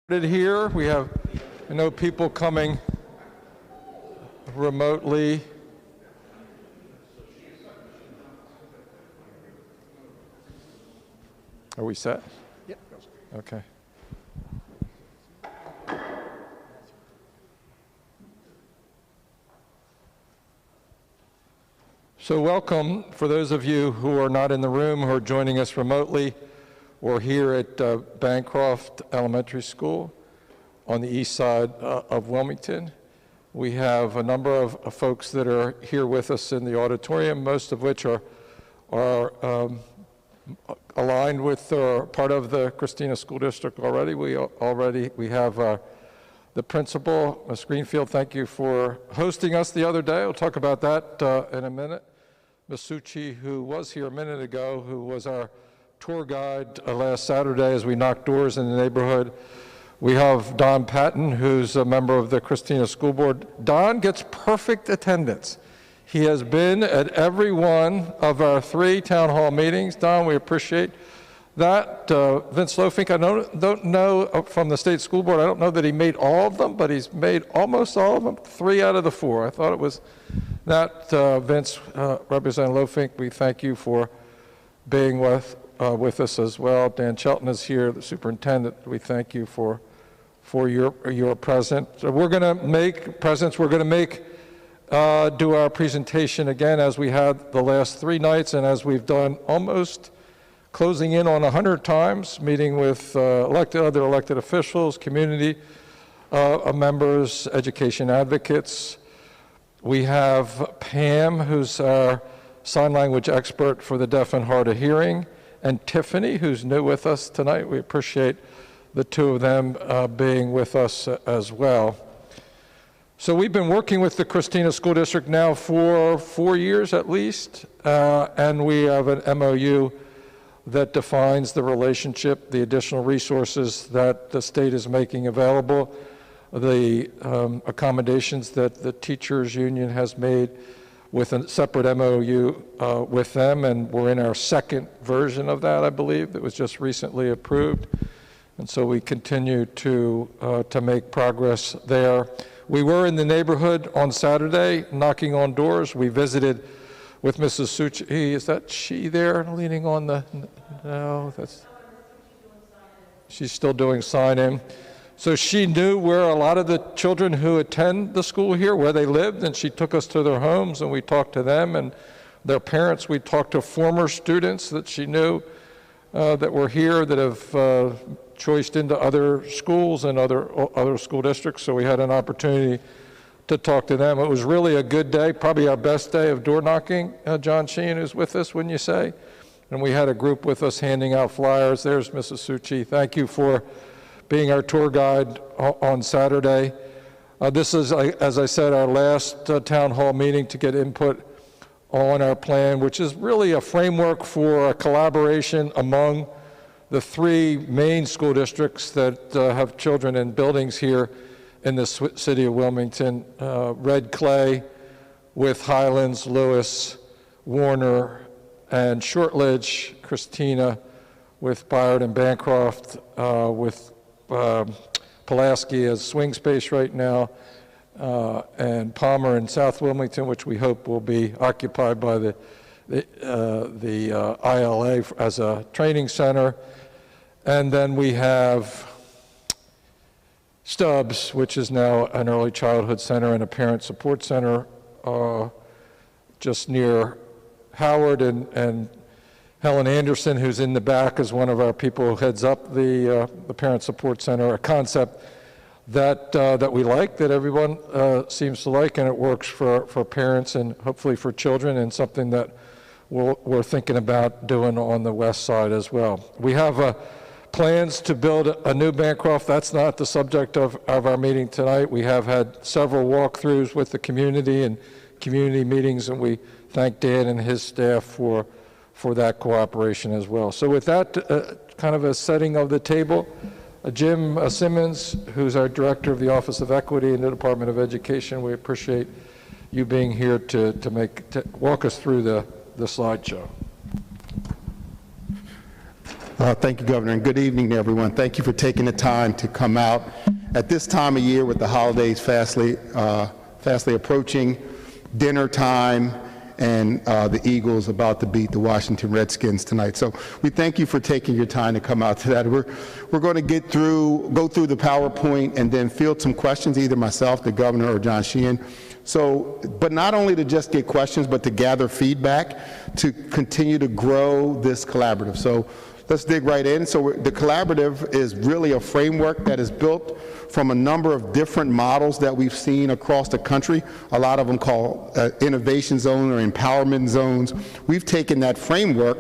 Here we have, people coming remotely. Are we set? Yep. Okay. So welcome for those of you who are not in the room, who are joining us remotely or here at Bancroft Elementary School on the east side of Wilmington. We have a number of folks that are here with us in the auditorium, most of which are aligned with or part of the Christina School District already. We have the principal, Ms. Greenfield. Thank you for hosting us the other day. I'll talk about that in a minute. Ms. Suchi, who was here a minute ago, who was our tour guide last Saturday as we knocked doors in the neighborhood. We have Don Patton, who's a member of the Christina School Board. Don gets perfect attendance. He has been at every one of our 3 town hall meetings. Don, we appreciate that. Vince Lofink, I don't know from the state school board, I don't know that he made all of them, but he's made almost all of them, 3 out of the 4. I thought it was that. Vince, Representative Lofink, we thank you for being with us as well. Dan Shelton is here, the superintendent. We thank you for your presence. So we're going to make presents. We're going to do our presentation again as we had the last 3 nights and as we've done almost closing in on 100 times, meeting with other elected officials, community members, education advocates. We have Pam, who's our sign language expert for the deaf and hard of hearing, and Tiffany, who's new with us tonight. We appreciate the 2 of them being with us as well. So we've been working with the Christina School District now for 4 years at least, and we have an MOU that defines the relationship, the additional resources that the state is making available, the accommodations that the teachers union has made with a separate MOU with them, and we're in our 2nd version of that, I believe, that was just recently approved. And so we continue to make progress there. We were in the neighborhood on Saturday, knocking on doors. We visited with Mrs. Suchi. Is that she there, leaning on the, no, that's, she's still doing sign-in. So she knew where a lot of the children who attend the school here, where they lived, and she took us to their homes and we talked to them and their parents. We talked to former students that she knew that were here that have choiced into other schools and other school districts. So we had an opportunity to talk to them. It was really a good day, probably our best day of door knocking. John Sheen is with us, wouldn't you say? And we had a group with us handing out flyers. There's Mrs. Suchi. Thank you for being our tour guide on Saturday. This is, as I said, our last town hall meeting to get input on our plan, which is really a framework for a collaboration among the 3 main school districts that have children in buildings here in the city of Wilmington. Red Clay with Highlands, Lewis, Warner, and Shortledge. Christina with Byard and Bancroft, with Pulaski as swing space right now, and Palmer in South Wilmington, which we hope will be occupied by the ILA as a training center. And then we have Stubbs, which is now an early childhood center and a parent support center just near Howard, and Helen Anderson, who's in the back, is one of our people who heads up the Parent Support Center, a concept that we like, that everyone seems to like, and it works for parents and hopefully for children, and something that we're thinking about doing on the west side as well. We have plans to build a new Bancroft. That's not the subject of our meeting tonight. We have had several walkthroughs with the community and community meetings, and we thank Dan and his staff for that cooperation as well. So with that kind of a setting of the table, Jim Simmons, who's our director of the Office of Equity in the Department of Education, we appreciate you being here to walk us through the slideshow. Thank you, Governor, and good evening to everyone. Thank you for taking the time to come out at this time of year with the holidays fastly approaching, dinner time, and the Eagles about to beat the Washington Redskins tonight. So we thank you for taking your time to come out to that. We're going to go through the PowerPoint and then field some questions, either myself, the Governor, or John Sheehan. So, but not only to just get questions, but to gather feedback to continue to grow this collaborative. So let's dig right in. So the collaborative is really a framework that is built from a number of different models that we've seen across the country, a lot of them called innovation zone or empowerment zones. We've taken that framework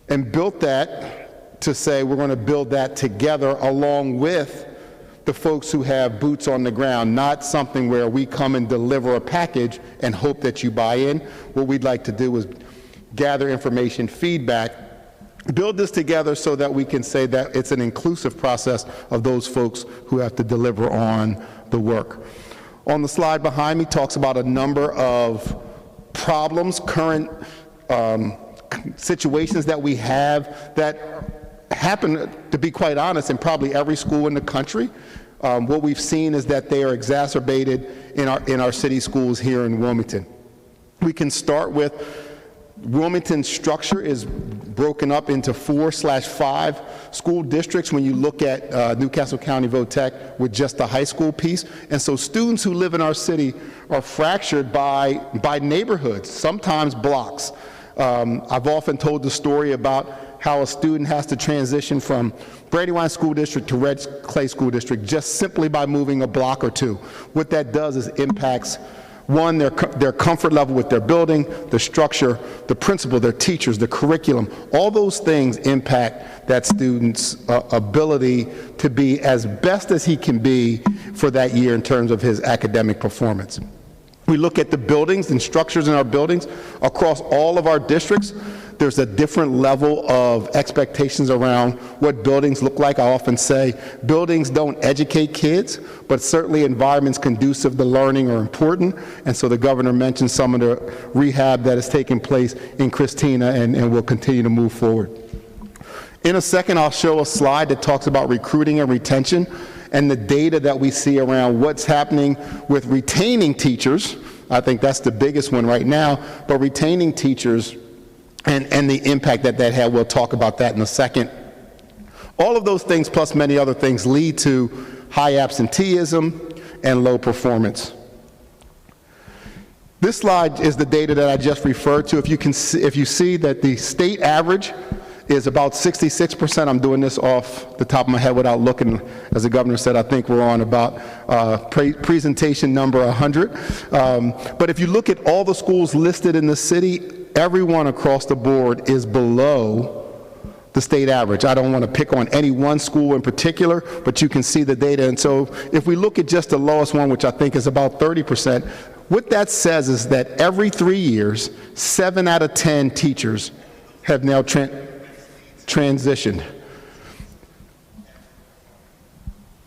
and built that to say we're going to build that together along with the folks who have boots on the ground, not something where we come and deliver a package and hope that you buy in. What we'd like to do is gather information, feedback, build this together so that we can say that it's an inclusive process of those folks who have to deliver on the work. On the slide behind me talks about a number of problems, current situations that we have that happen, to be quite honest, in probably every school in the country. What we've seen is that they are exacerbated in our city schools here in Wilmington. We can start with Wilmington's structure is broken up into 4/5 school districts when you look at Newcastle County VOTEC with just the high school piece. And so students who live in our city are fractured by neighborhoods, sometimes blocks. I've often told the story about how a student has to transition from Brandywine School District to Red Clay School District just simply by moving a block or two. What that does is impacts, one, their comfort level with their building, the structure, the principal, their teachers, the curriculum. All those things impact that student's ability to be as best as he can be for that year in terms of his academic performance. We look at the buildings and structures in our buildings across all of our districts. There's a different level of expectations around what buildings look like. I often say buildings don't educate kids, but certainly environments conducive to learning are important. And so the governor mentioned some of the rehab that is taking place in Christina and will continue to move forward. In a second, I'll show a slide that talks about recruiting and retention and the data that we see around what's happening with retaining teachers. I think that's the biggest one right now, but retaining teachers and the impact that had. We'll talk about that in a second. All of those things, plus many other things, lead to high absenteeism and low performance. This slide is the data that I just referred to. If you see that the state average is about 66%. I'm doing this off the top of my head without looking. As the governor said, I think we're on about presentation number 100. But if you look at all the schools listed in the city, everyone across the board is below the state average. I don't want to pick on any one school in particular, but you can see the data. And so if we look at just the lowest one, which I think is about 30%, what that says is that every 3 years, 7 out of 10 teachers have now transitioned.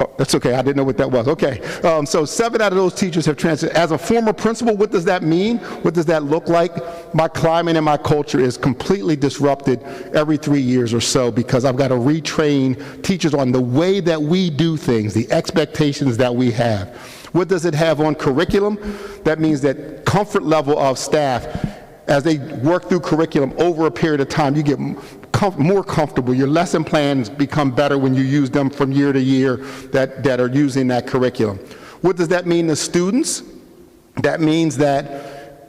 Oh, that's okay, I didn't know what that was. Okay, so 7 out of those teachers have transitioned. As a former principal, what does that mean? What does that look like? My climate and my culture is completely disrupted every 3 years or so because I've got to retrain teachers on the way that we do things, the expectations that we have. What does it have on curriculum? That means that comfort level of staff, as they work through curriculum over a period of time, you get more comfortable. Your lesson plans become better when you use them from year to year that are using that curriculum. What does that mean to students? That means that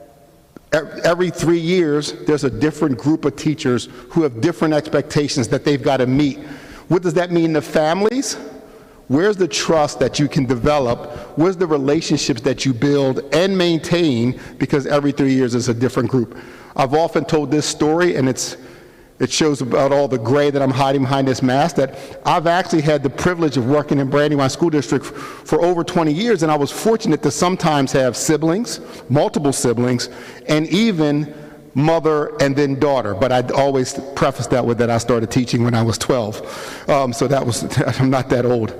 every 3 years, there's a different group of teachers who have different expectations that they've got to meet. What does that mean to families? Where's the trust that you can develop? Where's the relationships that you build and maintain? Because every 3 years is a different group. I've often told this story, and it shows about all the gray that I'm hiding behind this mask, that I've actually had the privilege of working in Brandywine School District for over 20 years, and I was fortunate to sometimes have siblings, multiple siblings, and even mother and then daughter. But I'd always preface that with that I started teaching when I was 12. So I'm not that old.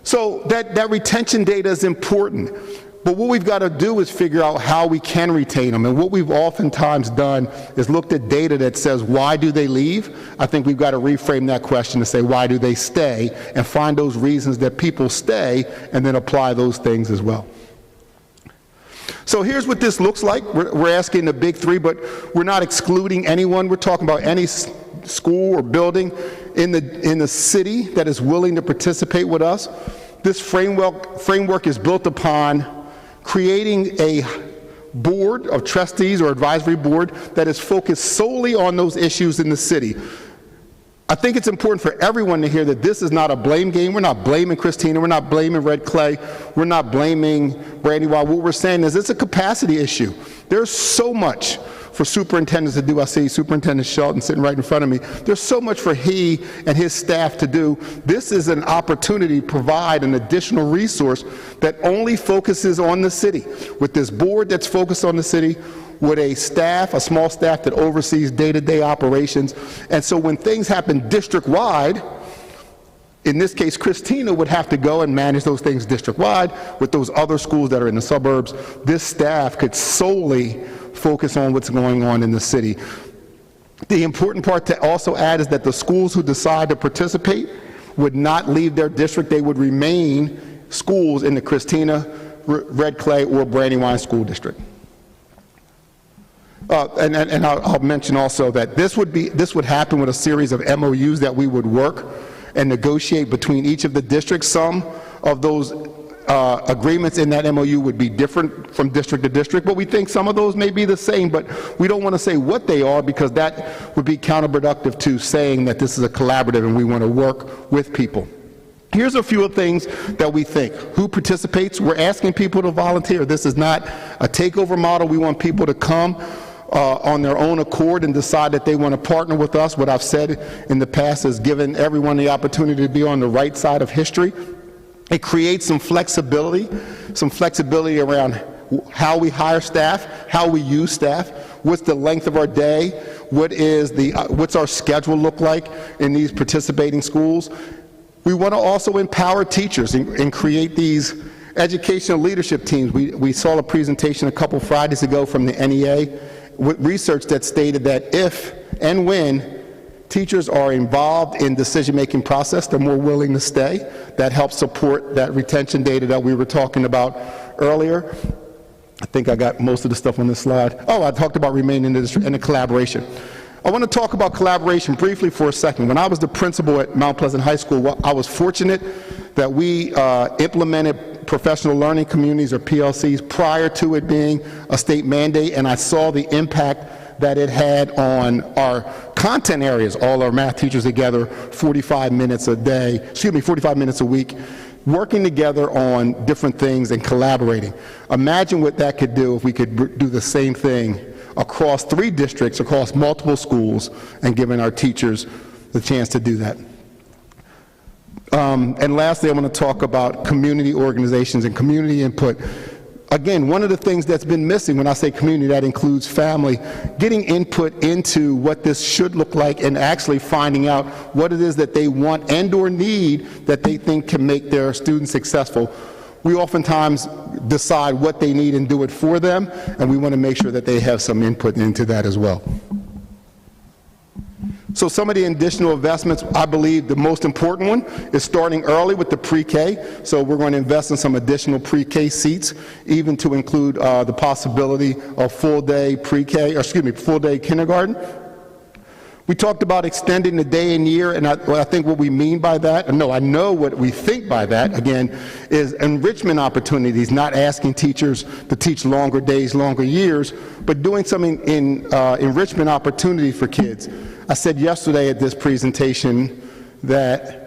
So that retention data is important. But what we've got to do is figure out how we can retain them. And what we've oftentimes done is looked at data that says, why do they leave? I think we've got to reframe that question to say, why do they stay? And find those reasons that people stay, and then apply those things as well. So here's what this looks like. We're asking the big three, but we're not excluding anyone. We're talking about any school or building in the city that is willing to participate with us. This framework is built upon creating a board of trustees or advisory board that is focused solely on those issues in the city. I think it's important for everyone to hear that this is not a blame game. We're not blaming Christina. We're not blaming Red Clay. We're not blaming Brandywine. What we're saying is it's a capacity issue. There's so much for superintendents to do. I see Superintendent Shelton sitting right in front of me. There's so much for he and his staff to do. This is an opportunity to provide an additional resource that only focuses on the city. With this board that's focused on the city, with a staff, a small staff that oversees day-to-day operations. And so when things happen district-wide, in this case, Christina would have to go and manage those things district-wide with those other schools that are in the suburbs. This staff could solely focus on what's going on in the city. The important part to also add is that the schools who decide to participate would not leave their district. They would remain schools in the Christina, Red Clay, or Brandywine School District. And I'll mention also that this would happen with a series of MOUs that we would work and negotiate between each of the districts. Some of those agreements in that MOU would be different from district to district, but we think some of those may be the same, but we don't want to say what they are because that would be counterproductive to saying that this is a collaborative and we want to work with people. Here's a few of things that we think. Who participates? We're asking people to volunteer. This is not a takeover model. We want people to come on their own accord and decide that they want to partner with us. What I've said in the past is given everyone the opportunity to be on the right side of history. It creates some flexibility around how we hire staff, how we use staff, what's the length of our day, what's our schedule look like in these participating schools. We want to also empower teachers and create these educational leadership teams. We saw a presentation a couple Fridays ago from the NEA with research that stated that if and when teachers are involved in decision-making process, they're more willing to stay. That helps support that retention data that we were talking about earlier. I think I got most of the stuff on this slide. Oh, I talked about remaining in the district and the collaboration. I want to talk about collaboration briefly for a second. When I was the principal at Mount Pleasant High School, I was fortunate that we implemented professional learning communities, or PLCs, prior to it being a state mandate, and I saw the impact that it had on our content areas, all our math teachers together, 45 minutes a week, working together on different things and collaborating. Imagine what that could do if we could do the same thing across 3 districts, across multiple schools, and giving our teachers the chance to do that. And lastly, I want to talk about community organizations and community input. Again, one of the things that's been missing when I say community, that includes family, getting input into what this should look like and actually finding out what it is that they want and or need that they think can make their students successful. We oftentimes decide what they need and do it for them, and we want to make sure that they have some input into that as well. So some of the additional investments, I believe the most important one is starting early with the pre-K. So we're going to invest in some additional pre-K seats, even to include the possibility of full-day full-day kindergarten. We talked about extending the day and year, and I think what we mean by that, I know what we think by that, again, is enrichment opportunities, not asking teachers to teach longer days, longer years, but doing something in enrichment opportunity for kids. I said yesterday at this presentation that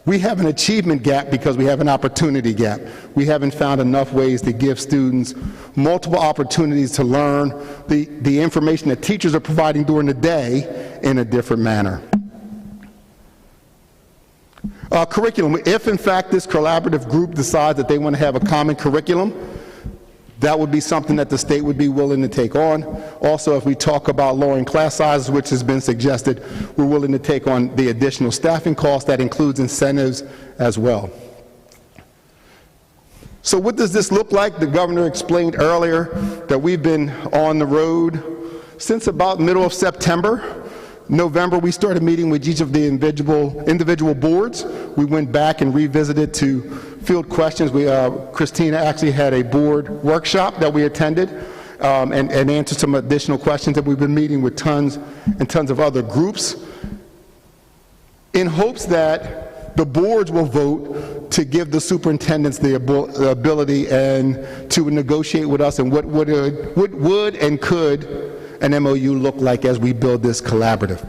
we have an achievement gap because we have an opportunity gap. We haven't found enough ways to give students multiple opportunities to learn the information that teachers are providing during the day in a different manner. Curriculum. If in fact this collaborative group decides that they want to have a common curriculum, that would be something that the state would be willing to take on. Also, if we talk about lowering class sizes, which has been suggested, we're willing to take on the additional staffing costs. That includes incentives as well. So what does this look like? The governor explained earlier that we've been on the road since about middle of September. November, we started meeting with each of the individual boards. We went back and revisited to field questions. Christina actually had a board workshop that we attended and answered some additional questions, that we've been meeting with tons and tons of other groups in hopes that the boards will vote to give the superintendents the ability and to negotiate with us and what would and could an MOU look like as we build this collaborative.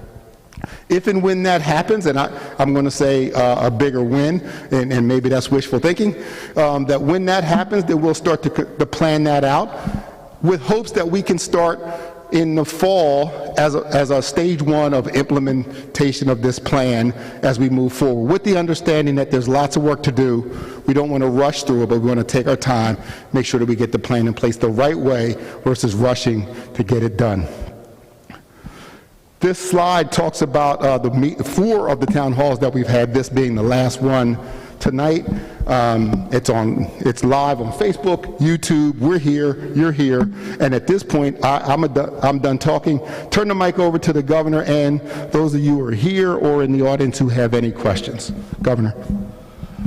If and when that happens, and I'm going to say a bigger win, and maybe that's wishful thinking, that when that happens, then we'll start to plan that out with hopes that we can start in the fall as a stage one of implementation of this plan as we move forward, with the understanding that there's lots of work to do. We don't want to rush through it, but we want to take our time, make sure that we get the plan in place the right way versus rushing to get it done. This slide talks about the 4 of the town halls that we've had, this being the last one tonight. It's live on Facebook, YouTube. We're here, you're here, and at this point, I'm done talking. Turn the mic over to the governor and those of you who are here or in the audience who have any questions. Governor.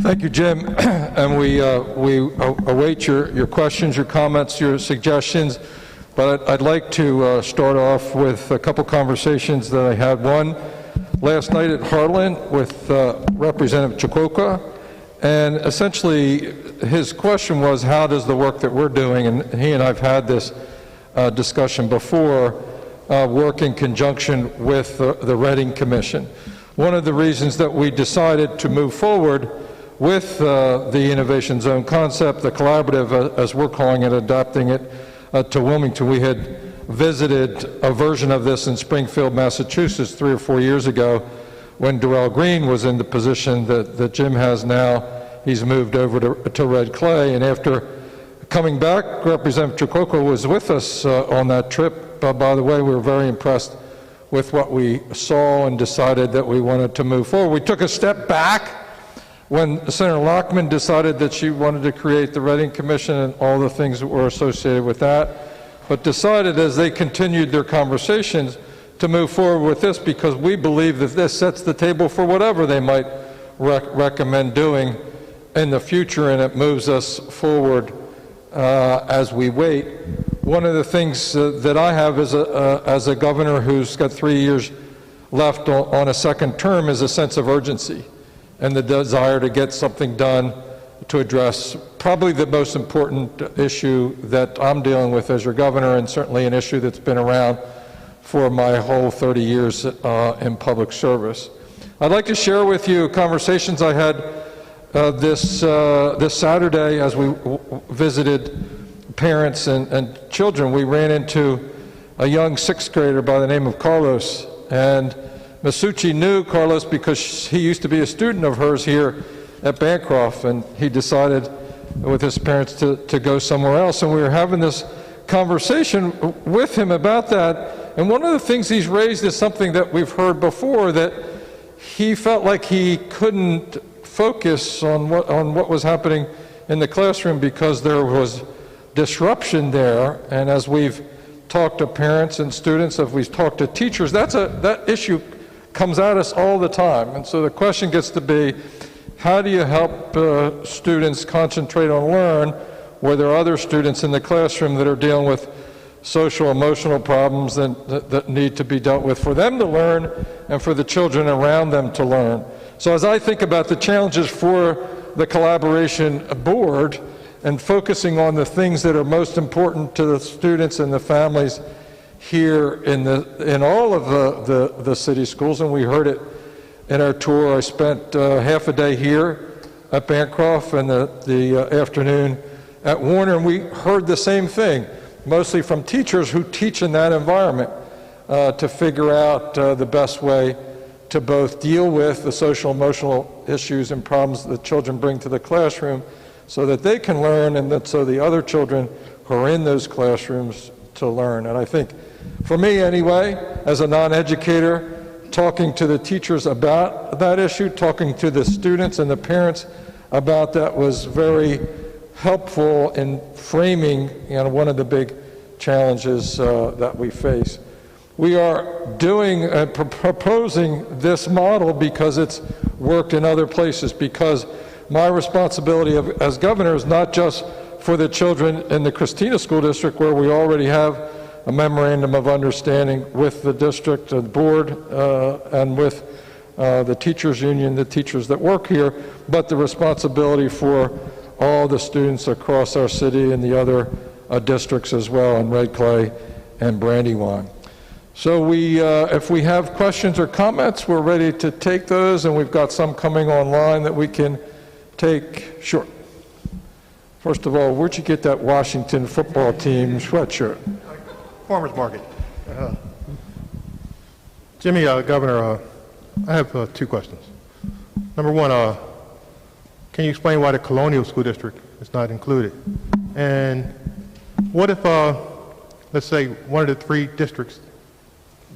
Thank you, Jim, and we await your questions, your comments, your suggestions. But I'd like to start off with a couple conversations that I had. One last night at Harlan with Representative Chikoka, and essentially his question was, how does the work that we're doing, and he and I've had this discussion before, work in conjunction with the Reading Commission. One of the reasons that we decided to move forward with the Innovation Zone concept, the collaborative, as we're calling it, adapting it to Wilmington. We had visited a version of this in Springfield, Massachusetts 3 or 4 years ago when Darrell Green was in the position that Jim has now. He's moved over to Red Clay, and after coming back, Representative Chikoka was with us on that trip. By the way, we were very impressed with what we saw and decided that we wanted to move forward. We took a step back when Senator Lockman decided that she wanted to create the Reading Commission and all the things that were associated with that, but decided as they continued their conversations to move forward with this, because we believe that this sets the table for whatever they might recommend doing in the future, and it moves us forward as we wait. One of the things that I have as a governor who's got 3 years left on a second term is a sense of urgency and the desire to get something done to address probably the most important issue that I'm dealing with as your governor, and certainly an issue that's been around for my whole 30 years in public service. I'd like to share with you conversations I had this Saturday as we visited parents and children. We ran into a young 6th grader by the name of Carlos, and Masucci knew Carlos because he used to be a student of hers here at Bancroft, and he decided with his parents to go somewhere else. And we were having this conversation with him about that. And one of the things he's raised is something that we've heard before, that he felt like he couldn't focus on what was happening in the classroom because there was disruption there. And as we've talked to parents and students, as we've talked to teachers, that issue comes at us all the time. And so the question gets to be, how do you help students concentrate on learn where there are other students in the classroom that are dealing with social, emotional problems that need to be dealt with for them to learn and for the children around them to learn? So as I think about the challenges for the collaboration board and focusing on the things that are most important to the students and the families here in all of the city schools, and we heard it in our tour. I spent half a day here at Bancroft and the afternoon at Warner, and we heard the same thing, mostly from teachers who teach in that environment, to figure out the best way to both deal with the social emotional issues and problems that children bring to the classroom so that they can learn, and that so the other children who are in those classrooms to learn. And I think, for me anyway, as a non-educator, talking to the teachers about that issue, talking to the students and the parents about that was very helpful in framing, one of the big challenges that we face. We are proposing this model because it's worked in other places, because my responsibility as governor is not just for the children in the Christina School District, where we already have a memorandum of understanding with the district and board and with the teachers union, the teachers that work here, but the responsibility for all the students across our city and the other districts as well, in Red Clay and Brandywine. So if we have questions or comments, we're ready to take those, and we've got some coming online that we can take. Sure. First of all, where'd you get that Washington football team sweatshirt? Farmers Market. Jimmy, Governor, I have two questions. Number one, can you explain why the Colonial School District is not included? And what if, let's say, one of the three districts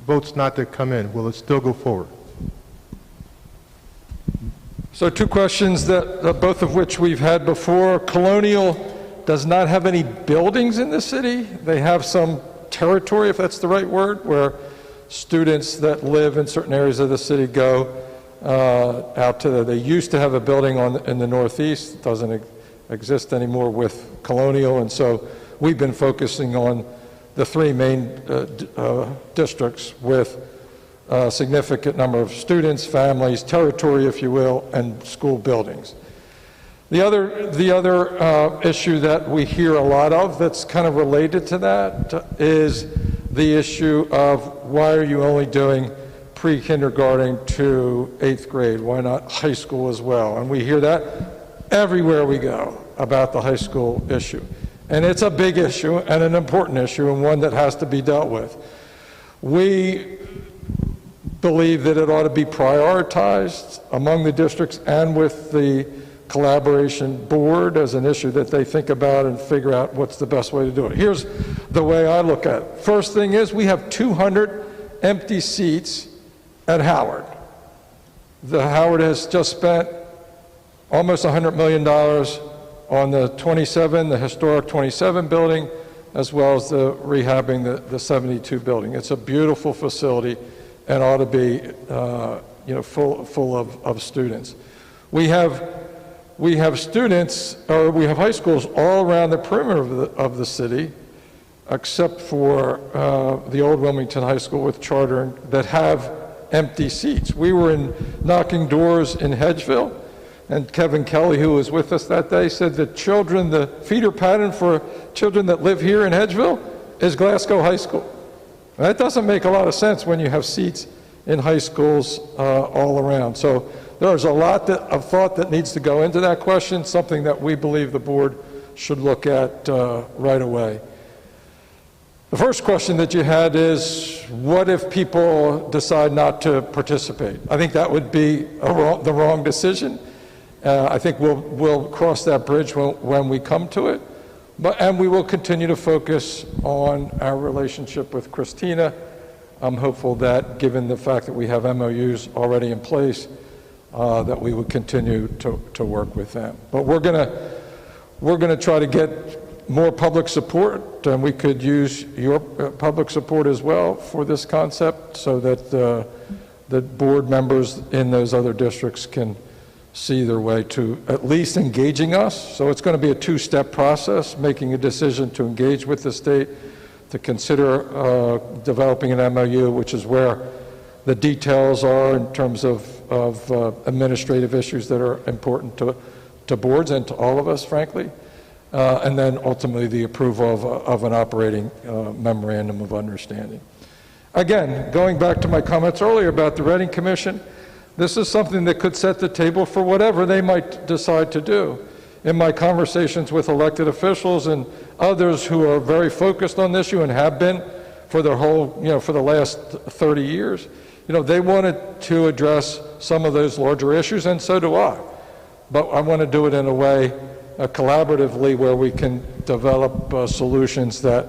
votes not to come in? Will it still go forward? So two questions that both of which we've had before. Colonial does not have any buildings in the city. They have some territory, if that's the right word, where students that live in certain areas of the city go out to they used to have a building in the Northeast. It doesn't exist anymore with Colonial, and so we've been focusing on the three main districts with a significant number of students, families, territory, if you will, and school buildings. The other issue that we hear a lot of that's kind of related to that is the issue of why are you only doing pre-kindergarten to 8th grade? Why not high school as well? And we hear that everywhere we go about the high school issue. And it's a big issue and an important issue, and one that has to be dealt with. We believe that it ought to be prioritized among the districts and with the collaboration board as an issue that they think about and figure out what's the best way to do it. Here's the way I look at it. First thing is, we have 200 empty seats at Howard. Howard has just spent almost $100 million on the historic 27 building, as well as the rehabbing the 72 building. It's a beautiful facility and ought to be full of students. We have students, or we have high schools all around the perimeter of the city, except for the old Wilmington High School with charter that have empty seats. We were knocking doors in Hedgeville, and Kevin Kelly, who was with us that day, said that the feeder pattern for children that live here in Hedgeville is Glasgow High School. And that doesn't make a lot of sense when you have seats in high schools all around. So there's a lot of thought that needs to go into that question, something that we believe the board should look at right away. The first question that you had is, what if people decide not to participate? I think that would be the wrong decision. I think we'll cross that bridge when we come to it. And we will continue to focus on our relationship with Christina. I'm hopeful that, given the fact that we have MOUs already in place, that we would continue to work with them. But we're gonna try to get more public support, and we could use your public support as well for this concept, so that the board members in those other districts can see their way to at least engaging us. So it's going to be a two-step process, making a decision to engage with the state, to consider developing an MOU, which is where the details are in terms of administrative issues that are important to boards and to all of us, frankly. And then ultimately the approval of an operating memorandum of understanding. Again, going back to my comments earlier about the Reading Commission, this is something that could set the table for whatever they might decide to do. In my conversations with elected officials and others who are very focused on this issue and have been for their whole, for the last 30 years, they wanted to address some of those larger issues, and so do I. But I want to do it in a way collaboratively where we can develop solutions that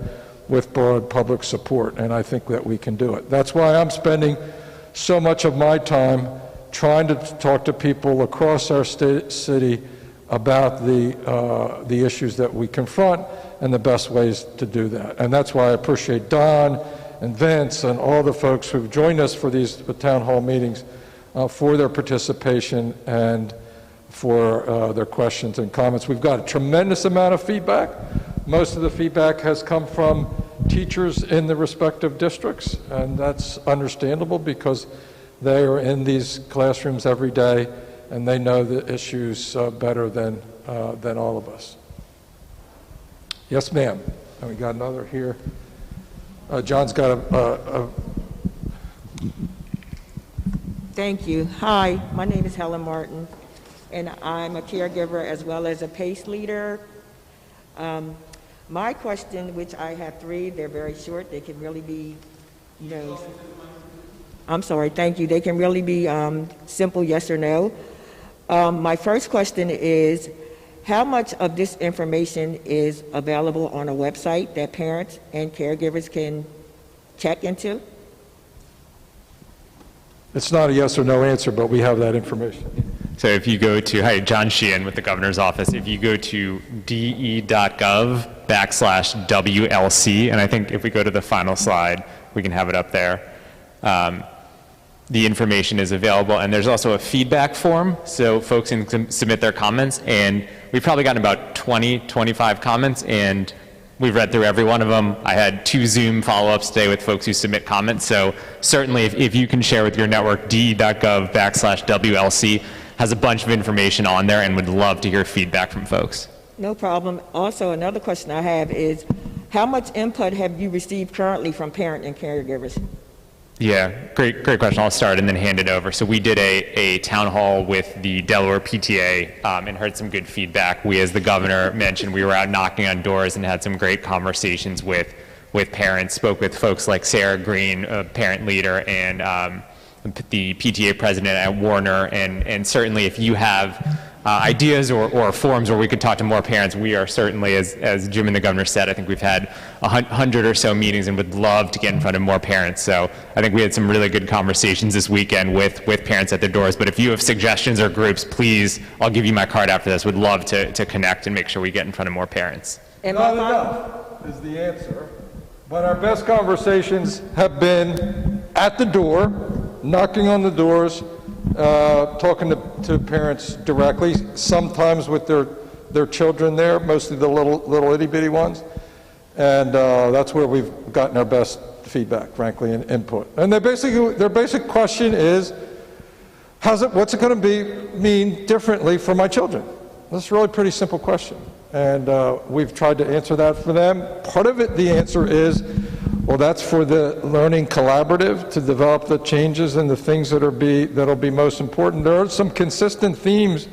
with broad public support, and I think that we can do it. That's why I'm spending so much of my time trying to talk to people across our city about the issues that we confront and the best ways to do that. And that's why I appreciate Don and Vince and all the folks who've joined us for these town hall meetings for their participation and for their questions and comments. We've got a tremendous amount of feedback. Most of the feedback has come from teachers in the respective districts, and that's understandable because they are in these classrooms every day and they know the issues better than all of us. Yes, ma'am. And we got another here. John's got a Thank you. Hi, my name is Helen Martin, and I'm a caregiver as well as a PACE leader. My question, which I have three, they're very short. They can really be, I'm sorry, thank you. They can really be simple yes or no. My first question is, how much of this information is available on a website that parents and caregivers can check into? It's not a yes or no answer, but we have that information. So if you go to, hi, John Sheehan with the governor's office, if you go to de.gov/WLC, and I think if we go to the final slide, we can have it up there. The information is available, and there's also a feedback form, so folks can submit their comments, and we've probably gotten about 25 comments, and we've read through every one of them. I had 2 Zoom follow-ups today with folks who submit comments, so certainly if you can share with your network, de.gov/WLC has a bunch of information on there and would love to hear feedback from folks. No problem. Also, another question I have is, how much input have you received currently from parent and caregivers? Yeah, great question. I'll start and then hand it over. So we did a town hall with the Delaware PTA and heard some good feedback. We, as the governor mentioned, we were out knocking on doors and had some great conversations with parents, spoke with folks like Sarah Green, a parent leader, and the PTA president at Warner. And certainly if you have ideas or forums where we could talk to more parents, we are certainly, as Jim and the governor said, I think we've had 100 or so meetings and would love to get in front of more parents. So I think we had some really good conversations this weekend with parents at their doors. But if you have suggestions or groups, please, I'll give you my card after this. Would love to connect and make sure we get in front of more parents. And not enough is the answer, but our best conversations have been at the door, knocking on the doors, talking to parents directly, sometimes with their children there, mostly the little itty bitty ones, and that's where we've gotten our best feedback, frankly, and input. And their basic question is, what's it going to mean differently for my children? That's a really pretty simple question, and we've tried to answer that for them. Part of it, the answer is, well, that's for the Learning Collaborative to develop the changes and the things that'll be most important. There are some consistent themes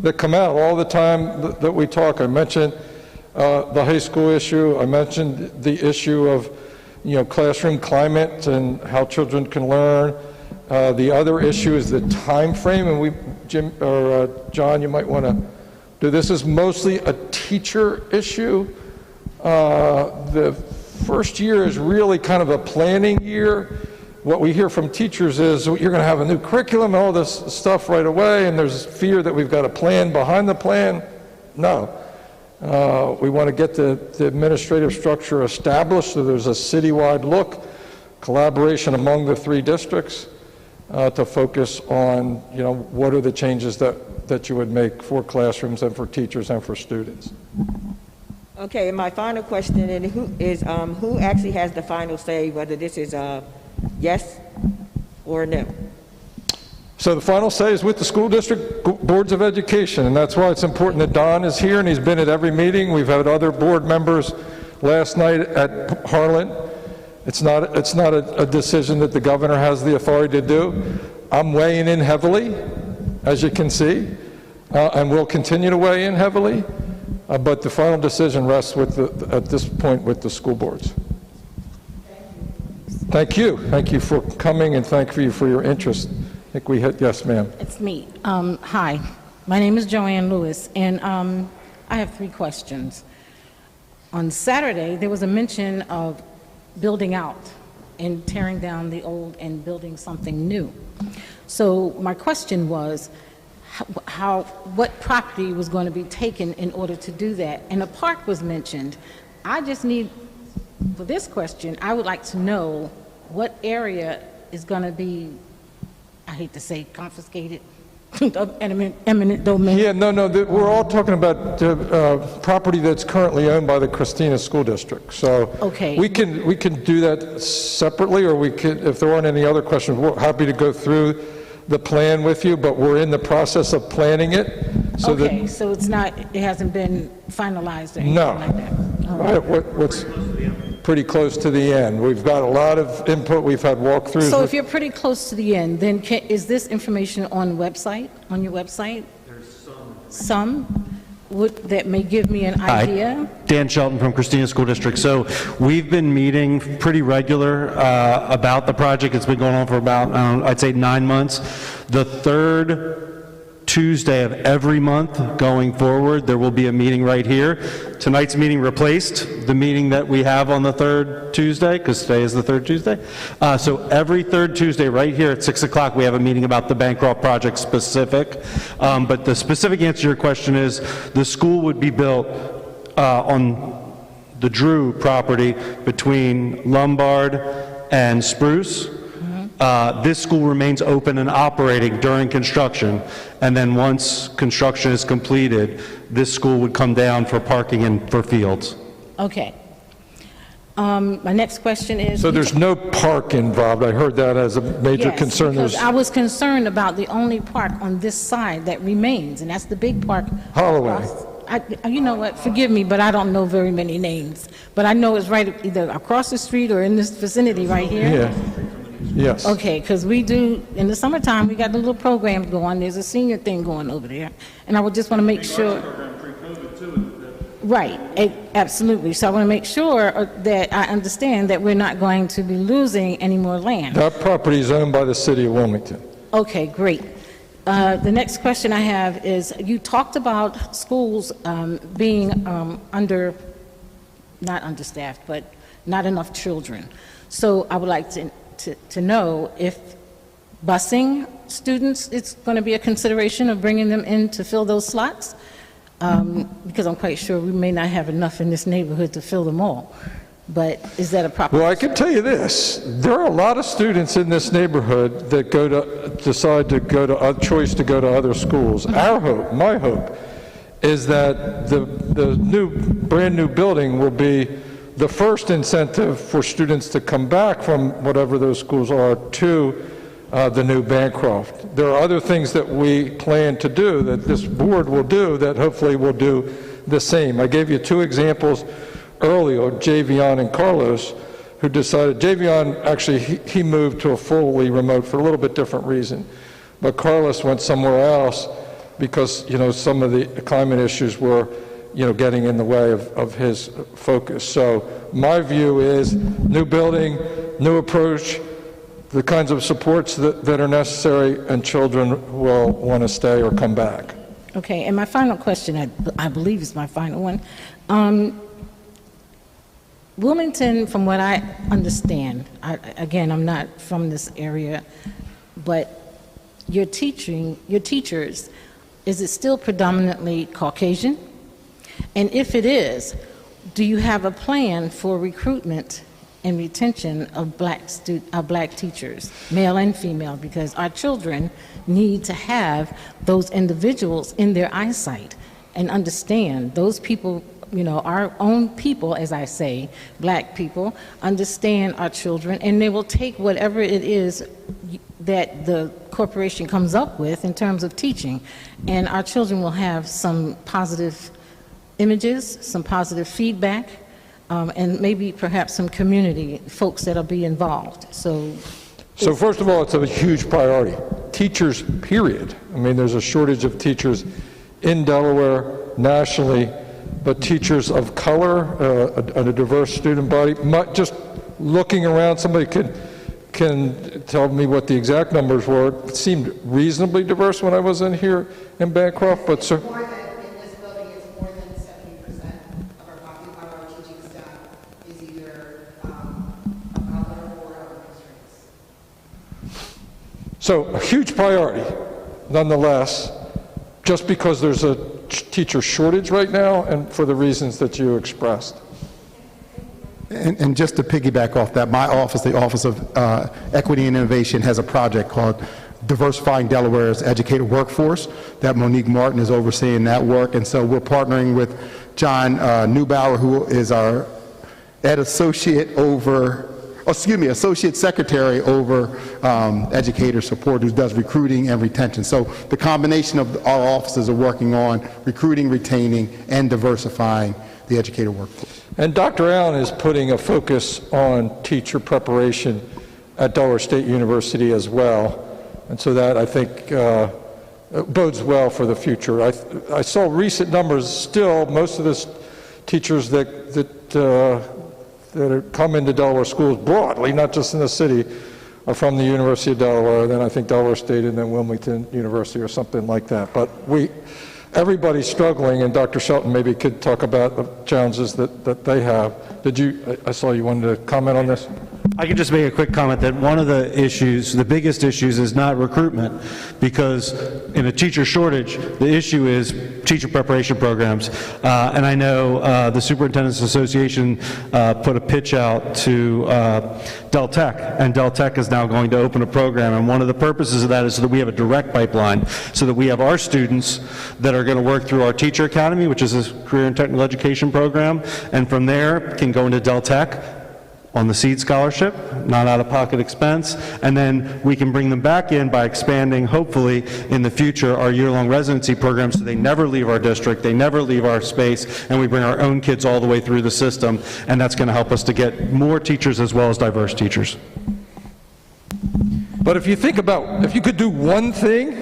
that come out all the time that we talk. I mentioned the high school issue. I mentioned the issue of classroom climate and how children can learn. The other issue is the time frame, and Jim or John, you might want to do this. Is mostly a teacher issue. The first year is really kind of a planning year. What we hear from teachers is you're going to have a new curriculum and all this stuff right away, and there's fear that we've got a plan behind the plan. No. We want to get the administrative structure established so there's a citywide look, collaboration among the 3 districts to focus on, what are the changes that you would make for classrooms and for teachers and for students. Okay, and my final question is who actually has the final say, whether this is a yes or no? So the final say is with the school district boards of education, and that's why it's important that Don is here, and he's been at every meeting. We've had other board members last night at Harlan. It's not a decision that the governor has the authority to do. I'm weighing in heavily, as you can see, and will continue to weigh in heavily. But the final decision rests at this point with the school boards. Thank you. Thank you for coming, and thank you for your interest. I think we had, yes, ma'am. It's me. Hi, my name is Joanne Lewis, and I have 3 questions. On Saturday, there was a mention of building out and tearing down the old and building something new. So my question was, what property was going to be taken in order to do that. And a park was mentioned. I just need, for this question, I would like to know what area is going to be, I hate to say confiscated, of eminent domain. Yeah, no, we're all talking about property that's currently owned by the Christina School District. So Okay. we can do that separately, or we could, if there aren't any other questions, we're happy to go through the plan with you, but we're in the process of planning it. So Okay, so it's not, it hasn't been finalized or anything No. like that? All that, what's pretty close to the end. We've got a lot of input. We've had walkthroughs. So if you're pretty close to the end, then is this information on your website? There's some. That may give me an idea? Hi, Dan Shelton from Christina School District. So we've been meeting pretty regular about the project. It's been going on for about, I'd say 9 months. The third Tuesday of every month going forward, there will be a meeting right here. Tonight's meeting replaced the meeting that we have on the third Tuesday, because today is the third Tuesday. So every third Tuesday right here at 6 o'clock, we have a meeting about the Bancroft project specific. But the specific answer to your question is the school would be built on the Drew property between Lombard and Spruce. This school remains open and operating during construction, and then once construction is completed, this school would come down for parking and for fields. Okay. My next question is... So there's no park involved. I heard that as a major Yes, concern. because I was concerned about the only park on this side that remains, and that's the big park. Holloway. You know what, forgive me, but I don't know very many names. But I know it's right either across the street or in this vicinity right here. Yeah. Yes. Okay, because we do, in the summertime, we got the little programs going. There's a senior thing going over there. And I would just want to make sure. Right, absolutely. So I want to make sure that I understand that we're not going to be losing any more land. That property is owned by the city of Wilmington. Okay, great. The next question I have is, you talked about schools being not understaffed, but not enough children. So I would like to know if busing students is going to be a consideration of bringing them in to fill those slots, because I'm quite sure we may not have enough in this neighborhood to fill them all. But is that a proper? Well, I can tell you this. There are a lot of students in this neighborhood that decide to go to choice to go to other schools. Our hope, my hope, is that the brand new building will be the first incentive for students to come back from whatever those schools are to the new Bancroft. There are other things that we plan to do, that this board will do, that hopefully will do the same. I gave you two examples earlier, Javion and Carlos, who decided, Javion actually, he moved to a fully remote for a little bit different reason. But Carlos went somewhere else because, some of the climate issues were, getting in the way of his focus. So my view is new building, new approach, the kinds of supports that are necessary, and children will want to stay or come back. Okay, and my final question, I believe is my final one. Wilmington, from what I understand, again, I'm not from this area, but your teachers, is it still predominantly Caucasian? And if it is, do you have a plan for recruitment and retention of black teachers, male and female? Because our children need to have those individuals in their eyesight and understand those people. Our own people, as I say, black people, understand our children, and they will take whatever it is that the corporation comes up with in terms of teaching, and our children will have some positive images, some positive feedback, and maybe perhaps some community folks that'll be involved. So first of all, it's a huge priority. Teachers, period. There's a shortage of teachers in Delaware, nationally, but teachers of color, a diverse student body. Just looking around, somebody can tell me what the exact numbers were. It seemed reasonably diverse when I was in here in Bancroft, but so. In this building, it's more than 70% of our teaching staff is either of color or other constraints. So a huge priority, nonetheless. just because there's a teacher shortage right now and for the reasons that you expressed. And just to piggyback off that, my office, the Office of Equity and Innovation, has a project called Diversifying Delaware's Educator Workforce that Monique Martin is overseeing that work. And so we're partnering with John Neubauer, who is our Associate Secretary over Educator Support, who does recruiting and retention. So the combination of our offices are working on recruiting, retaining, and diversifying the educator workforce. And Dr. Allen is putting a focus on teacher preparation at Delaware State University as well. And so that, I think, bodes well for the future. I saw recent numbers. Still, most of the teachers that come into Delaware schools broadly, not just in the city, are from the University of Delaware, then I think Delaware State, and then Wilmington University or something like that. But everybody's struggling, and Dr. Shelton maybe could talk about the challenges that they have. I saw you wanted to comment on this? I can just make a quick comment that one of the issues, the biggest issues, is not recruitment, because in a teacher shortage, the issue is teacher preparation programs. And I know the Superintendent's Association put a pitch out to Del Tech, and Del Tech is now going to open a program. And one of the purposes of that is so that we have a direct pipeline, so that we have our students that are going to work through our Teacher Academy, which is a career and technical education program, and from there can go into Del Tech on the SEED scholarship, not out-of-pocket expense, and then we can bring them back in by expanding, hopefully, in the future, our year-long residency program, so they never leave our district, they never leave our space, and we bring our own kids all the way through the system, and that's going to help us to get more teachers as well as diverse teachers. But if you think about, if you could do one thing,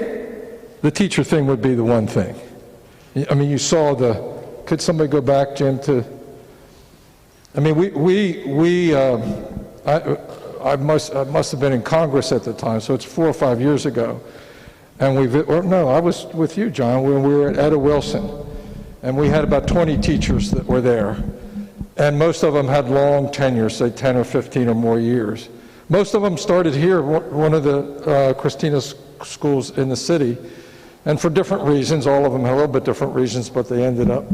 the teacher thing would be the one thing. I mean, you saw could somebody go back, Jim, to, I mean, I must have been in Congress at the time, so it's 4 or 5 years ago. And I was with you, John, when we were at Etta Wilson. And we had about 20 teachers that were there. And most of them had long tenures, say 10 or 15 or more years. Most of them started here, one of the Christina schools in the city. And for different reasons, all of them had a little bit different reasons, but they ended up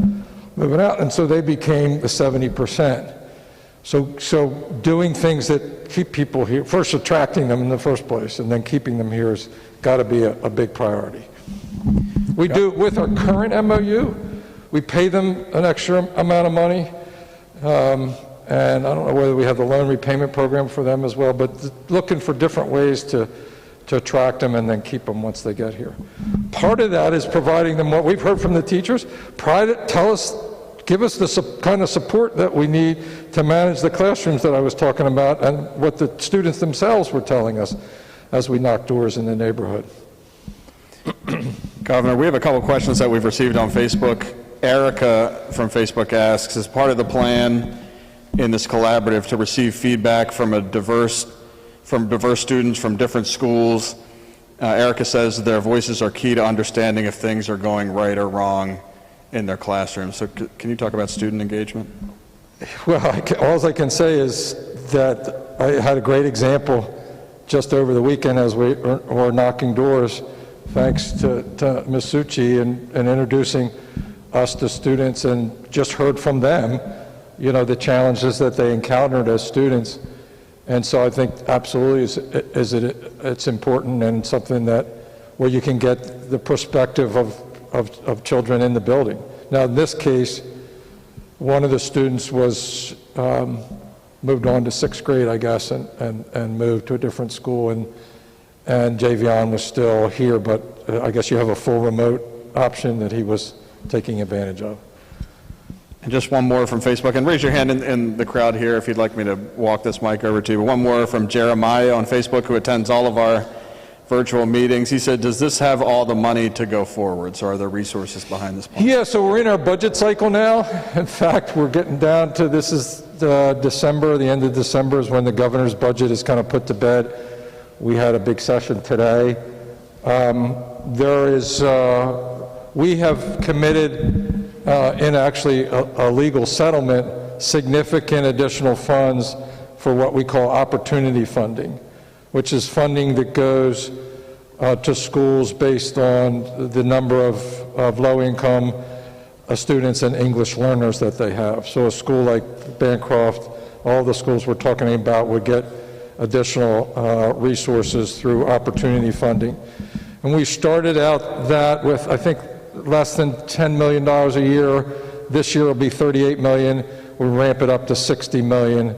moving out, and so they became the 70%. So doing things that keep people here, first attracting them in the first place, and then keeping them here has got to be a big priority. We do, with our current MOU, we pay them an extra amount of money, and I don't know whether we have the loan repayment program for them as well, but looking for different ways to attract them and then keep them once they get here. Part of that is providing them what we've heard from the teachers. Give us the kind of support that we need to manage the classrooms that I was talking about and what the students themselves were telling us as we knock doors in the neighborhood. Governor, we have a couple questions that we've received on Facebook. Erica from Facebook asks, is part of the plan in this collaborative to receive feedback from diverse students from different schools? Erica says their voices are key to understanding if things are going right or wrong in their classroom. So can you talk about student engagement? Well, all I can say is that I had a great example just over the weekend as we were knocking doors, thanks to Ms. Suchi and introducing us to students, and just heard from them, you know, the challenges that they encountered as students. And so I think absolutely it's important, and something that where you can get the perspective of children in the building. Now in this case, one of the students was moved on to 6th grade, I guess, and moved to a different school, and Javion was still here, but I guess you have a full remote option that he was taking advantage of. And just one more from Facebook, and raise your hand in the crowd here if you'd like me to walk this mic over to you. One more from Jeremiah on Facebook, who attends all of our virtual meetings. He said, does this have all the money to go forward? So are there resources behind this plan? Yeah, so we're in our budget cycle now. In fact, we're getting down to, this is December, the end of December is when the governor's budget is kind of put to bed. We had a big session today. We have committed in actually a legal settlement, significant additional funds for what we call opportunity funding, which is funding that goes to schools based on the number of of low-income students and English learners that they have. So a school like Bancroft, all the schools we're talking about would get additional resources through opportunity funding. And we started out that with, I think, less than $10 million a year. This year will be $38 million. We'll ramp it up to $60 million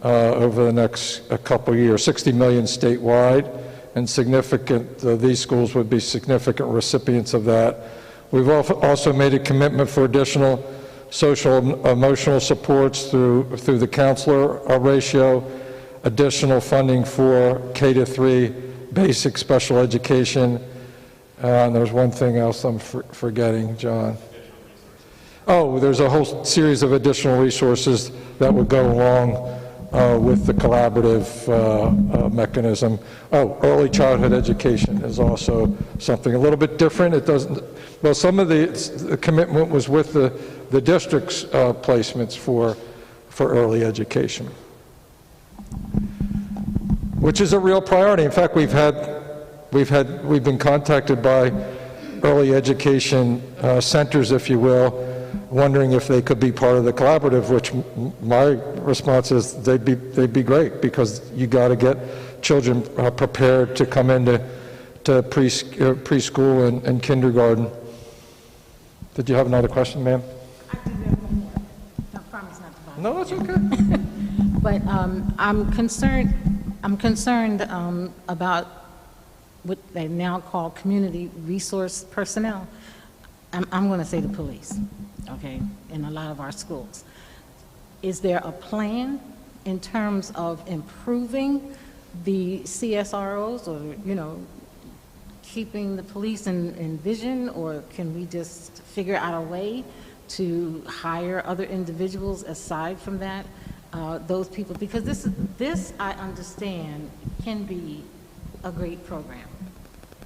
over the next couple of years, $60 million statewide, and significant, these schools would be significant recipients of that. We've also made a commitment for additional social emotional supports through the counselor ratio, additional funding for K-3 basic special education. And there's one thing else I'm forgetting, John. Oh, there's a whole series of additional resources that would go along with the collaborative mechanism. Oh, early childhood education is also something a little bit different. It doesn't, well, some of the commitment was with the district's placements for early education, which is a real priority. In fact, we've been contacted by early education centers, if you will, wondering if they could be part of the collaborative, which my response is they'd be great, because you got to get children prepared to come into preschool and kindergarten. Did you have another question, ma'am? I do have one more. I promise not to bother. No, that's okay. But I'm concerned about what they now call community resource personnel. I'm going to say the police, okay, in a lot of our schools. Is there a plan in terms of improving the CSROs, or, keeping the police in vision, or can we just figure out a way to hire other individuals aside from that, those people? Because this I understand can be a great program,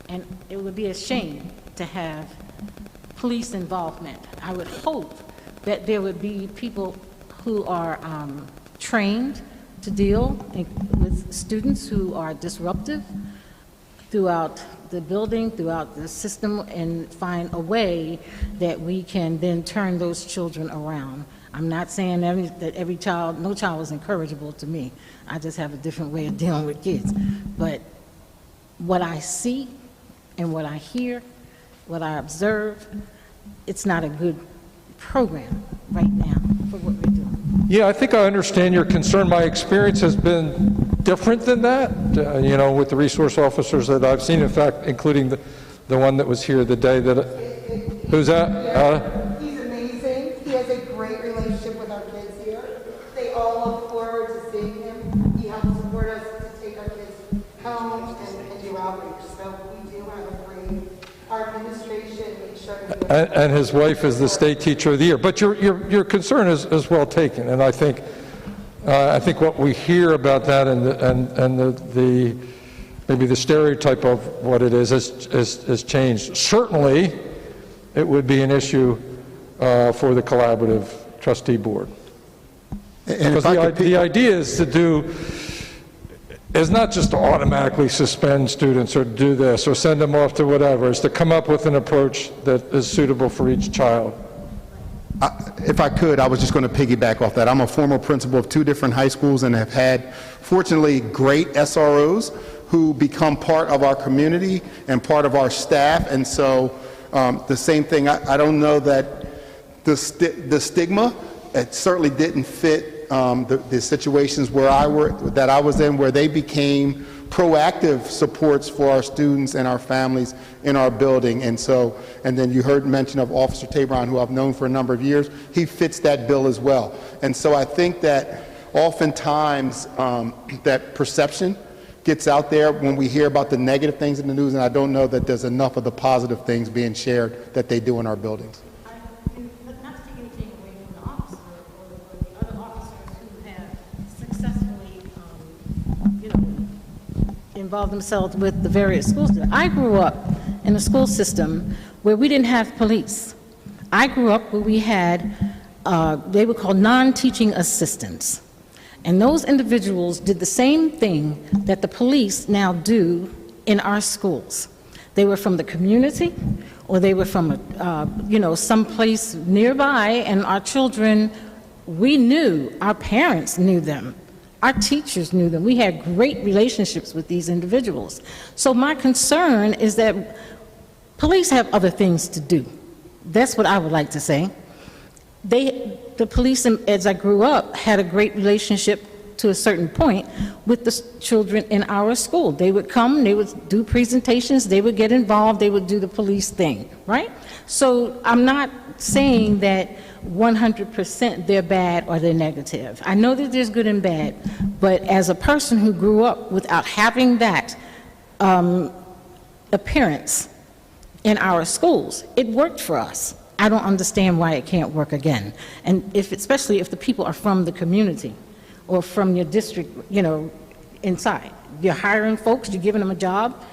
and it would be a shame to have police involvement. I would hope that there would be people who are trained to deal with students who are disruptive throughout the building, throughout the system, and find a way that we can then turn those children around. I'm not saying that no child is incorrigible to me. I just have a different way of dealing with kids. But what I see and what I hear, what I observe, it's not a good program right now for what we're doing. Yeah, I think I understand your concern. My experience has been different than that, with the resource officers that I've seen, in fact, including the one that was here the day that... Who's that? He's amazing. He has a great relationship with our kids here. They all look forward to seeing him. He helps support us to take our kids home and do outreach. So we do have a great... Our administration makes sure to... And his wife is the state teacher of the year. But your concern is well taken, and I think what we hear about that and maybe the stereotype of what it is has changed. Certainly, it would be an issue for the collaborative trustee board. And because the idea is not just to automatically suspend students or do this or send them off to whatever. It's to come up with an approach that is suitable for each child. If I could, I was just going to piggyback off that. I'm a former principal of 2 different high schools and have had, fortunately, great SROs who become part of our community and part of our staff. And so the same thing, I don't know that the stigma, it certainly didn't fit the situations that I was in, where they became proactive supports for our students and our families in our building. And then you heard mention of Officer Tabron, who I've known for a number of years. He fits that bill as well. And so I think that oftentimes that perception gets out there when we hear about the negative things in the news, and I don't know that there's enough of the positive things being shared that they do in our buildings. Not to take anything away from the officer or the other officers who have successfully, involved themselves with the various schools. I grew up in a school system where we didn't have police. I grew up where we had, they were called non-teaching assistants. And those individuals did the same thing that the police now do in our schools. They were from the community. or they were from someplace nearby, and our children, we knew, our parents knew them, our teachers knew them. We had great relationships with these individuals. So my concern is that police have other things to do. That's what I would like to say. The police, as I grew up, had a great relationship to a certain point with the children in our school. They would come, they would do presentations, they would get involved, they would do the police thing, right? So I'm not saying that 100% they're bad or they're negative. I know that there's good and bad, but as a person who grew up without having that appearance in our schools, it worked for us. I don't understand why it can't work again. And especially if the people are from the community or from your district, inside. You're hiring folks, you're giving them a job.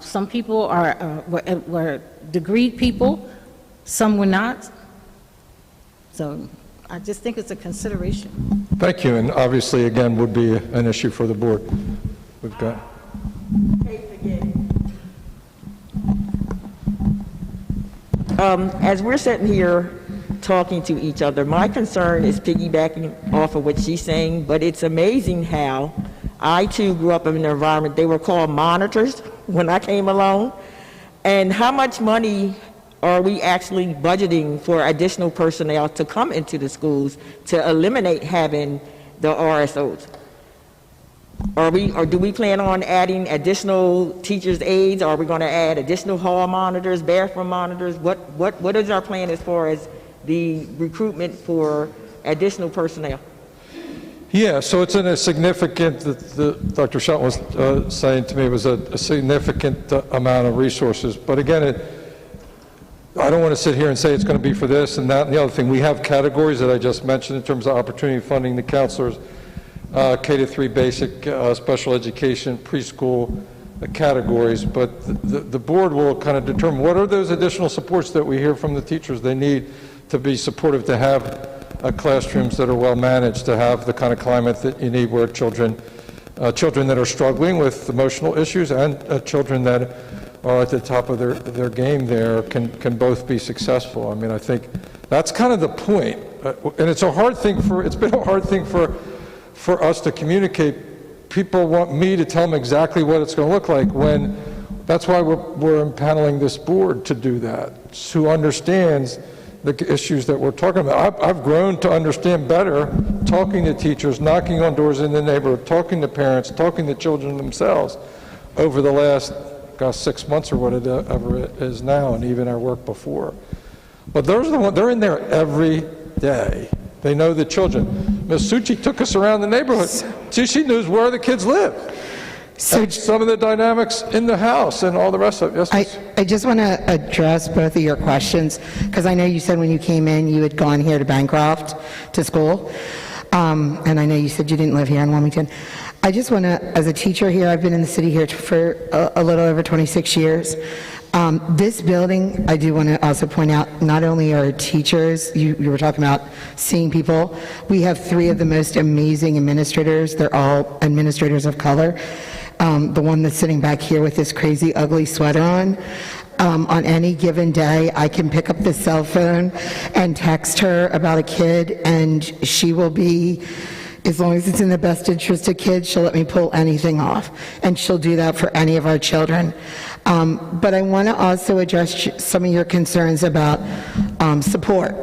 Some people were degreed people, some were not. So I just think it's a consideration. Thank you, and obviously, again, would be an issue for the board. We've got. As we're sitting here talking to each other, my concern is piggybacking off of what she's saying, but it's amazing how I too grew up in an environment, they were called monitors when I came along, and how much money are we actually budgeting for additional personnel to come into the schools to eliminate having the RSOs? Or do we plan on adding additional teachers' aides? Are we going to add additional hall monitors, bathroom monitors? What is our plan as far as the recruitment for additional personnel? Yeah, so it's in a significant, Dr. Shelton was saying to me, it was a significant amount of resources. But again, I don't want to sit here and say it's going to be for this and that and the other thing. We have categories that I just mentioned in terms of opportunity funding, the counselors, K-3 basic, special education, preschool categories, but the board will kind of determine what are those additional supports that we hear from the teachers they need to be supportive, to have classrooms that are well managed, to have the kind of climate that you need where children that are struggling with emotional issues and children that are at the top of their game there can both be successful. I mean, I think that's kind of the point, and it's been a hard thing for us to communicate. People want me to tell them exactly what it's going to look like, when that's why we're impaneling this board to do that, who understands the issues that we're talking about. I've grown to understand better talking to teachers, knocking on doors in the neighborhood, talking to parents, talking to children themselves over the last 6 months or whatever it is now, and even our work before. But they're in there every day. They know the children. Ms. Suchi took us around the neighborhood. She knows where the kids live. So some of the dynamics in the house and all the rest of it. Yes, I just want to address both of your questions, because I know you said when you came in you had gone here to Bancroft to school, and I know you said you didn't live here in Wilmington. I just want to, as a teacher here, I've been in the city here for a little over 26 years. This building, I do want to also point out, not only are teachers, you were talking about seeing people, we have 3 of the most amazing administrators. They're all administrators of color. The one that's sitting back here with this crazy ugly sweater on any given day, I can pick up the cell phone and text her about a kid, and she will be, as long as it's in the best interest of kids, she'll let me pull anything off, and she'll do that for any of our children. But I want to also address some of your concerns about support.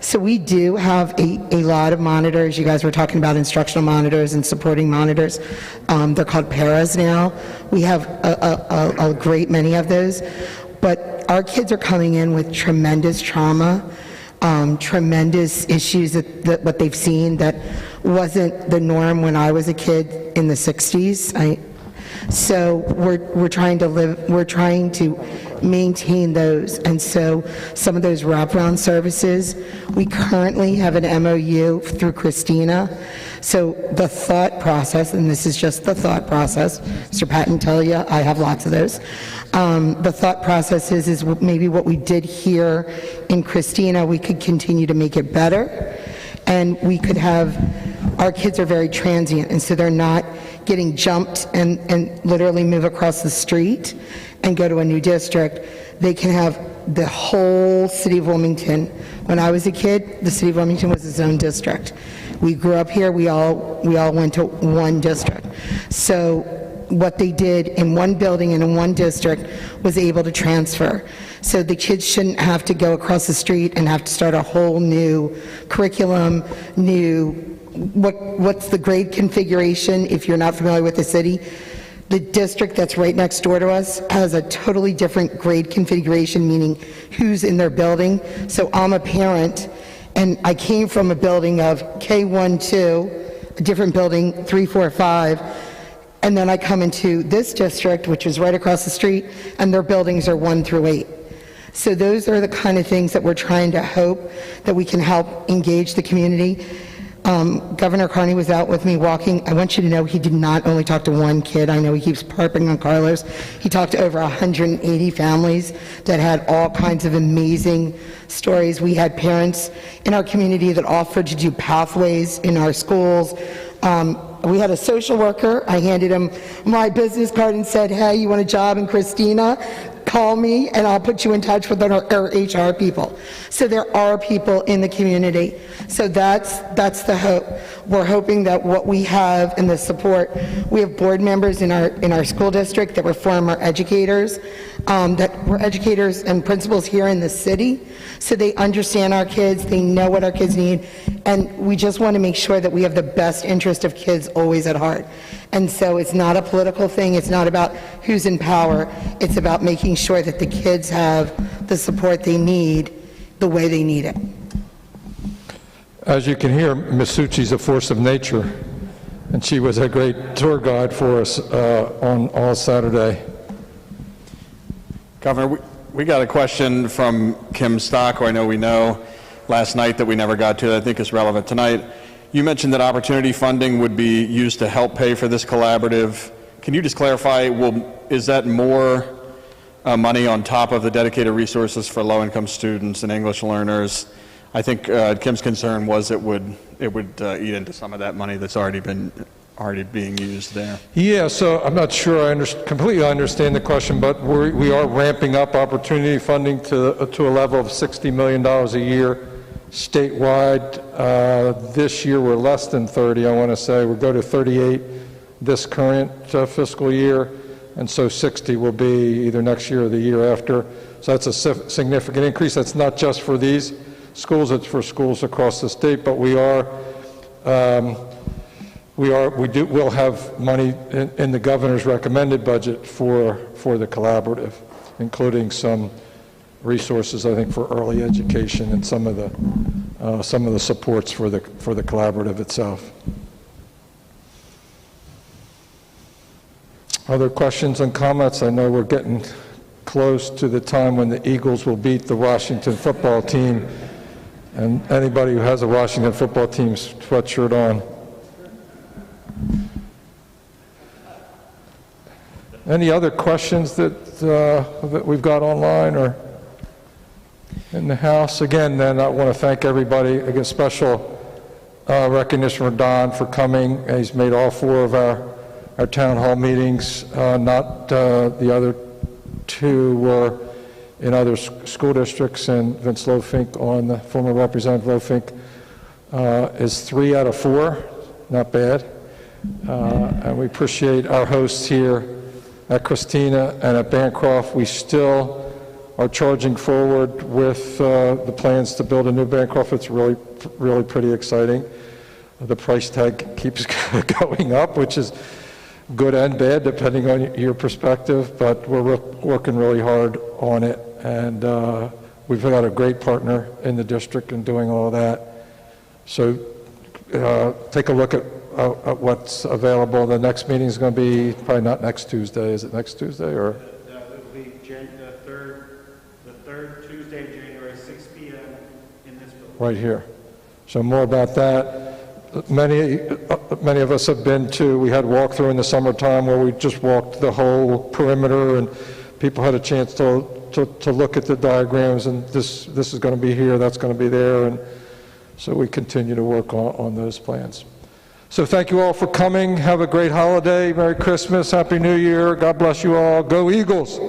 So we do have a lot of monitors. You guys were talking about instructional monitors and supporting monitors. They're called paras now. We have a great many of those. But our kids are coming in with tremendous trauma, tremendous issues that what they've seen that wasn't the norm when I was a kid in the 60s. So we're trying to maintain those, and so some of those wraparound services, we currently have an MOU through Christina. So the thought process, and this is just the thought process, Mr. Patton tell you, I have lots of those. The thought process is maybe what we did here in Christina, we could continue to make it better, and we could have, our kids are very transient, and so they're not getting jumped and literally move across the street and go to a new district. They can have the whole city of Wilmington. When I was a kid, the city of Wilmington was its own district. We grew up here, we all went to one district. So what they did in one building and in one district was able to transfer. So the kids shouldn't have to go across the street and have to start a whole new curriculum, what's the grade configuration if you're not familiar with the city. The district that's right next door to us has a totally different grade configuration, meaning who's in their building. So I'm a parent, and I came from a building of K1-2, a different building, 3-4-5, and then I come into this district, which is right across the street, and their buildings are 1-8. So those are the kind of things that we're trying to hope that we can help engage the community. Governor Carney was out with me walking. I want you to know he did not only talk to one kid. I know he keeps harping on Carlos. He talked to over 180 families that had all kinds of amazing stories. We had parents in our community that offered to do pathways in our schools. We had a social worker. I handed him my business card and said, hey, you want a job in Christina? Call me and I'll put you in touch with our HR people. So there are people in the community. So that's the hope. We're hoping that what we have in the support, we have board members in our school district that were former educators, that were educators and principals here in the city. So they understand our kids, they know what our kids need, and we just want to make sure that we have the best interest of kids always at heart. And so it's not a political thing, it's not about who's in power, it's about making sure that the kids have the support they need the way they need it. As you can hear, Ms. Suchi's a force of nature, and she was a great tour guide for us on all Saturday. Governor, we got a question from Kim Stock, who I know we know last night that we never got to that I think is relevant tonight. You mentioned that opportunity funding would be used to help pay for this collaborative. Can you just clarify, is that more money on top of the dedicated resources for low-income students and English learners? I think Kim's concern was it would eat into some of that money that's already being used there. Yeah, so I'm not sure I completely understand the question, but we are ramping up opportunity funding to a level of $60 million a year statewide. This year we're less than 30, I want to say. We'll go to 38 this current fiscal year, and so 60 will be either next year or the year after. So that's a significant increase. That's not just for these schools, it's for schools across the state, but we'll have money in the governor's recommended budget for the collaborative, including some resources, I think, for early education and some of the supports for the collaborative itself. Other questions and comments? I know we're getting close to the time when the Eagles will beat the Washington football team, and anybody who has a Washington football team sweatshirt on. Any other questions that we've got online or in the house? Again, then I want to thank everybody. Again, special recognition for Don for coming. He's made all 4 of our town hall meetings. Not the other 2 were in other school districts, and Vince Lofink, the former Representative Lofink, is 3 out of 4. Not bad. And we appreciate our hosts here at Christina and at Bancroft. We still are charging forward with the plans to build a new Bancroft. It's really pretty exciting. The price tag keeps going up, which is good and bad depending on your perspective, but we're working really hard on it, and we've got a great partner in the district in doing all that. So take a look at what's available. The next meeting is going to be probably not next Tuesday. Is it next Tuesday or? It will be the third Tuesday of January, 6 p.m. in this building. Right here. So more about that. Many of us have been to, we had walkthrough in the summertime where we just walked the whole perimeter, and people had a chance to look at the diagrams, and this is going to be here, that's going to be there, and so we continue to work on those plans. So thank you all for coming. Have a great holiday. Merry Christmas. Happy New Year. God bless you all. Go Eagles.